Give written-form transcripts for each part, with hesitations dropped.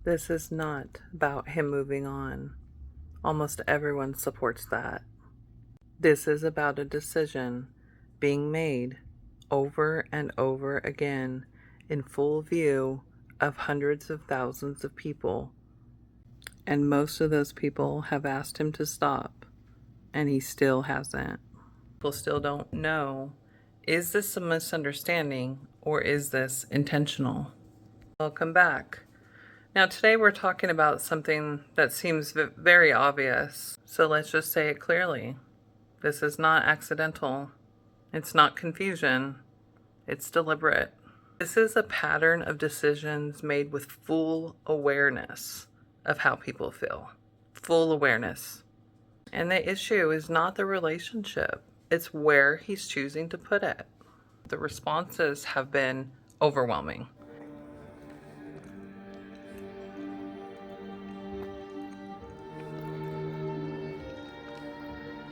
This is not about him moving on. Almost everyone supports that. This is about a decision being made over and over again in full view of hundreds of thousands of people. And most of those people have asked him to stop, and he still hasn't. People still don't know, is this a misunderstanding or is this intentional? Welcome back. Now, today we're talking about something that seems very obvious, so let's just say it clearly. This is not accidental. It's not confusion. It's deliberate. This is a pattern of decisions made with full awareness of how people feel. Full awareness. And the issue is not the relationship. It's where he's choosing to put it. The responses have been overwhelming.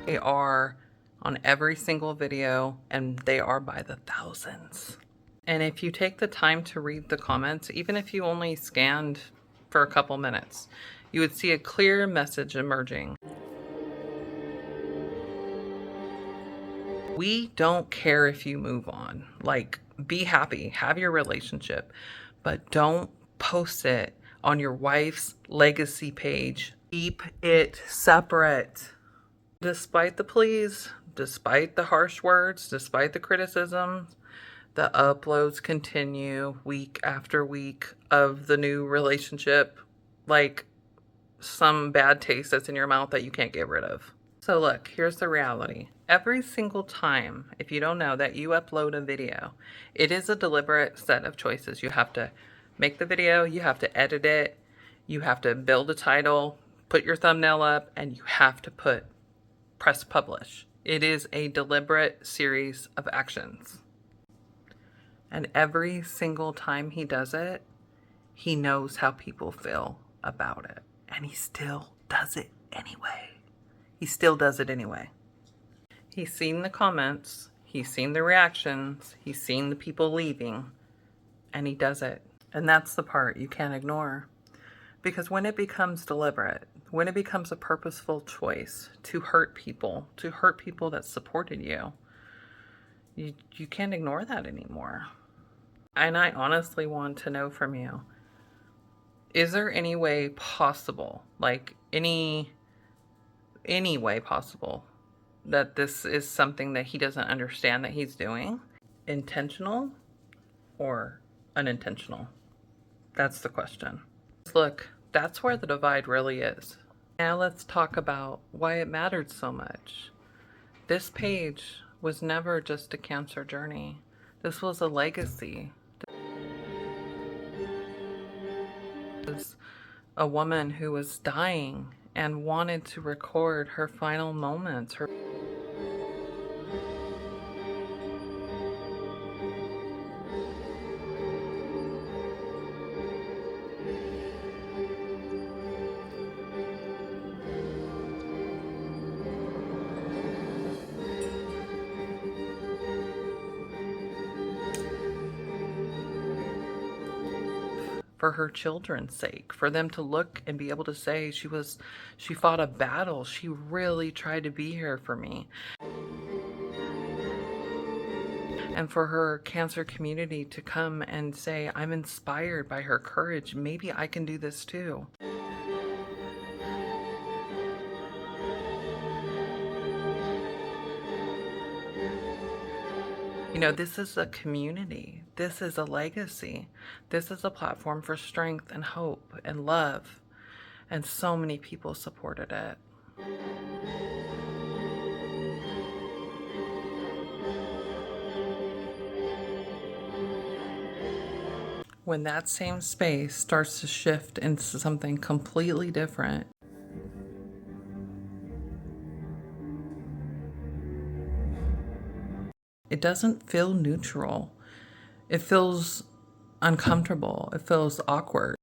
They are on every single video, and they are by the thousands. And if you take the time to read the comments, even if you only scanned for a couple minutes, you would see a clear message emerging. We don't care if you move on. Like, be happy, have your relationship, but don't post it on your wife's legacy page. Keep it separate. Despite the pleas, despite the harsh words, despite the criticisms, the uploads continue week after week of the new relationship, like some bad taste that's in your mouth that you can't get rid of. So look, here's the reality. Every single time, if you don't know, that you upload a video, it is a deliberate set of choices. You have to make the video, you have to edit it, you have to build a title, put your thumbnail up, and you have to press publish. It is a deliberate series of actions. And every single time he does it, he knows how people feel about it. And he still does it anyway. He still does it anyway. He's seen the comments, he's seen the reactions, he's seen the people leaving, and he does it. And that's the part you can't ignore. Because when it becomes deliberate, when it becomes a purposeful choice to hurt people that supported you, you can't ignore that anymore. And I honestly want to know from you, is there any way possible, like any way possible, that this is something that he doesn't understand that he's doing? Intentional or unintentional? That's the question. Look, that's where the divide really is. Now let's talk about why it mattered so much. This page was never just a cancer journey. This was a legacy. This was a woman who was dying and wanted to record her final moments. For her children's sake, for them to look and be able to say she fought a battle. She really tried to be here for me. And for her cancer community to come and say, I'm inspired by her courage. Maybe I can do this too. You know, this is a community. This is a legacy. This is a platform for strength and hope and love. And so many people supported it. When that same space starts to shift into something completely different, it doesn't feel neutral. It feels uncomfortable. It feels awkward.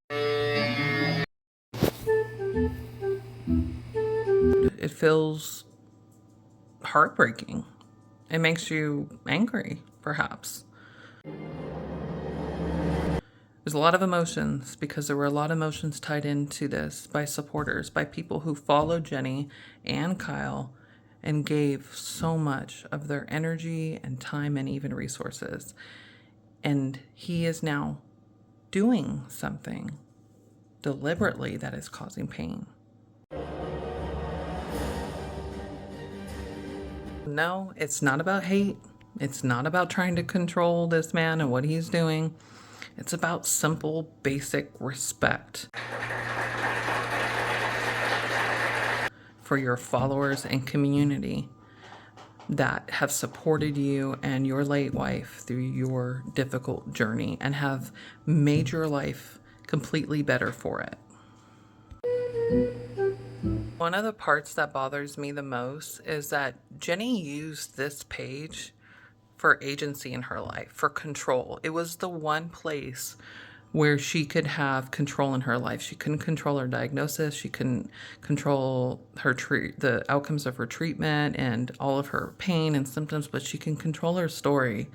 It feels heartbreaking. It makes you angry, perhaps. There's a lot of emotions because there were a lot of emotions tied into this by supporters, by people who followed Jenny and Kyle and gave so much of their energy and time and even resources. And he is now doing something deliberately that is causing pain. No, it's not about hate. It's not about trying to control this man and what he's doing. It's about simple, basic respect for your followers and community that have supported you and your late wife through your difficult journey and have made your life completely better for it. One of the parts that bothers me the most is that Jenny used this page for agency in her life, for control. It was the one place where she could have control in her life. She couldn't control her diagnosis. She couldn't control the outcomes of her treatment and all of her pain and symptoms, but she can control her story.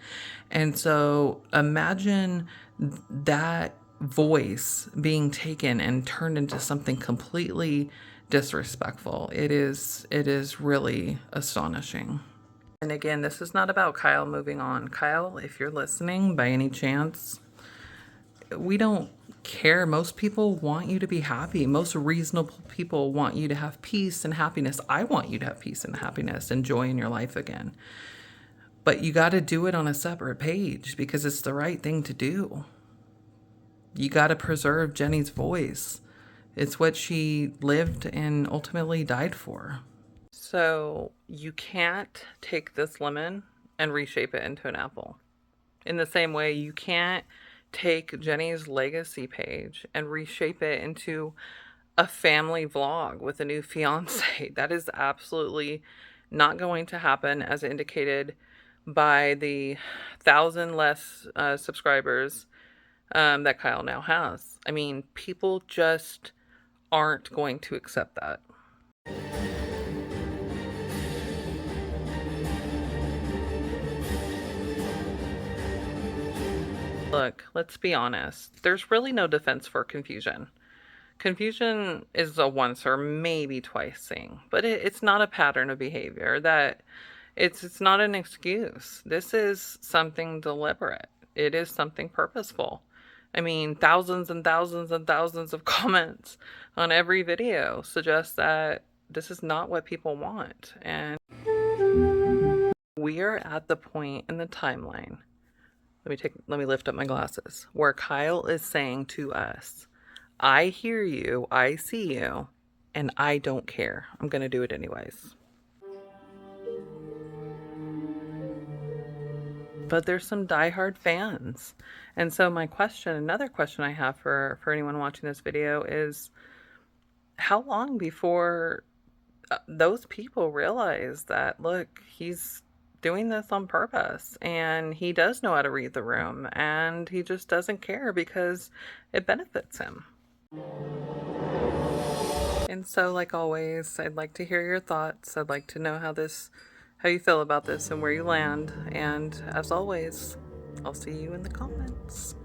And so imagine that voice being taken and turned into something completely disrespectful. It is really astonishing. And again, this is not about Kyle moving on. Kyle, if you're listening by any chance, we don't care. Most people want you to be happy. Most reasonable people want you to have peace and happiness. I want you to have peace and happiness and joy in your life again. But you got to do it on a separate page because it's the right thing to do. You got to preserve Jenny's voice. It's what she lived and ultimately died for. So you can't take this lemon and reshape it into an apple. In the same way, you can't take Jenny's legacy page and reshape it into a family vlog with a new fiance. That is absolutely not going to happen, as indicated by the 1,000 less subscribers that Kyle now has. I mean, people just aren't going to accept that. Look, let's be honest. There's really no defense for confusion. Confusion is a once or maybe twice thing, but it's not a pattern of behavior. That it's not an excuse. This is something deliberate. It is something purposeful. I mean, thousands and thousands and thousands of comments on every video suggest that this is not what people want. And we are at the point in the timeline. Let me lift up my glasses. Where Kyle is saying to us, I hear you, I see you, and I don't care. I'm going to do it anyways. But there's some diehard fans. And so another question I have for anyone watching this video is, how long before those people realize that, look, he's doing this on purpose and he does know how to read the room and he just doesn't care because it benefits him. And so, like always, I'd like to hear your thoughts. I'd like to know how you feel about this and where you land. And as always, I'll see you in the comments.